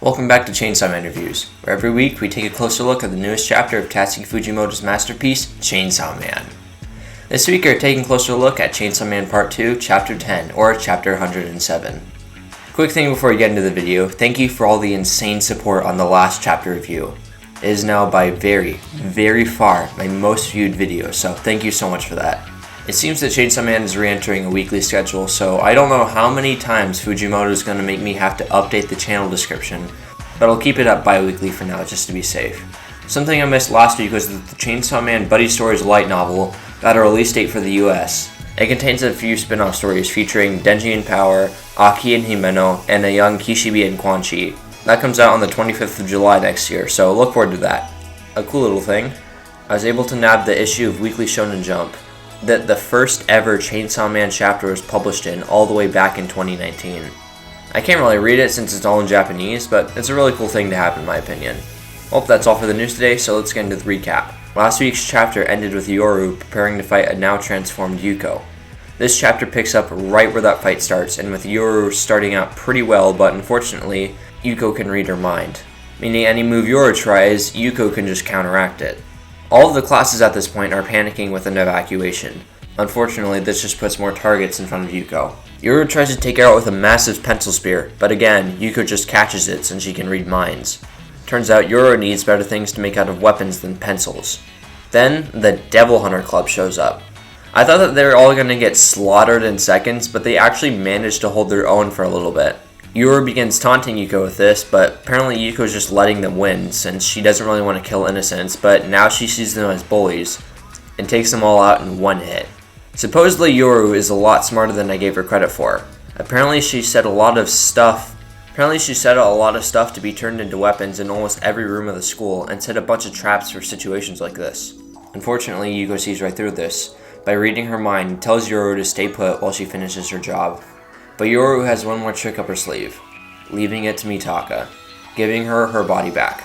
Welcome back to Chainsaw Man Reviews, where every week we take a closer look at the newest chapter of Tastuki Fujimoto's masterpiece, Chainsaw Man. This week we're taking a closer look at Chainsaw Man Part 2, Chapter 10, or Chapter 107. Quick thing before we get into the video, thank you for all the insane support on the last chapter review. It is now by very far my most viewed video, so thank you so much for that. It seems that Chainsaw Man is re-entering a weekly schedule, so I don't know how many times Fujimoto is going to make me have to update the channel description, but I'll keep it up bi-weekly for now just to be safe. Something I missed last week was that the Chainsaw Man Buddy Stories light novel got a release date for the US. It contains a few spin-off stories featuring Denji in Power, Aki and Himeno, and a young Kishibe and Quan Chi. That comes out on the 25th of July next year, so look forward to that. A cool little thing, I was able to nab the issue of Weekly Shonen Jump that the first ever Chainsaw Man chapter was published in all the way back in 2019. I can't really read it since it's all in Japanese, but it's a really cool thing to have in my opinion. Well, that's all for the news today, so let's get into the recap. Last week's chapter ended with Yoru preparing to fight a now transformed Yuko. This chapter picks up right where that fight starts, and with Yoru starting out pretty well, but unfortunately, Yuko can read her mind. Meaning any move Yoru tries, Yuko can just counteract it. All of the classes at this point are panicking with an evacuation. Unfortunately, this just puts more targets in front of Yuko. Yoru tries to take her out with a massive pencil spear, but again, Yuko just catches it since she can read minds. Turns out Yoru needs better things to make out of weapons than pencils. Then, the Devil Hunter Club shows up. I thought that they were all going to get slaughtered in seconds, but they actually managed to hold their own for a little bit. Yoru begins taunting Yuko with this, but apparently Yuko's just letting them win since she doesn't really want to kill innocents, but now she sees them as bullies and takes them all out in one hit. Supposedly Yoru is a lot smarter than I gave her credit for. Apparently she said a lot of stuff to be turned into weapons in almost every room of the school and set a bunch of traps for situations like this. Unfortunately, Yuko sees right through this by reading her mind and tells Yoru to stay put while she finishes her job. But Yoru has one more trick up her sleeve, leaving it to Mitaka, giving her her body back.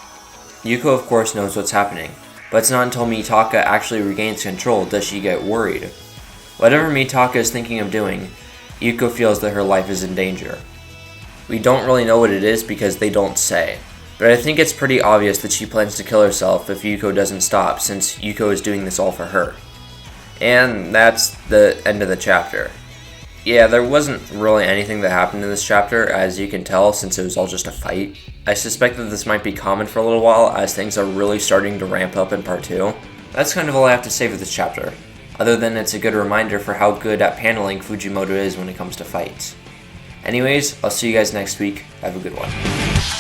Yuko of course knows what's happening, but it's not until Mitaka actually regains control does she get worried. Whatever Mitaka is thinking of doing, Yuko feels that her life is in danger. We don't really know what it is because they don't say, but I think it's pretty obvious that she plans to kill herself if Yuko doesn't stop since Yuko is doing this all for her. And that's the end of the chapter. Yeah, there wasn't really anything that happened in this chapter, as you can tell, since it was all just a fight. I suspect that this might be common for a little while, as things are really starting to ramp up in Part 2. That's kind of all I have to say for this chapter, other than it's a good reminder for how good at paneling Fujimoto is when it comes to fights. Anyways, I'll see you guys next week. Have a good one.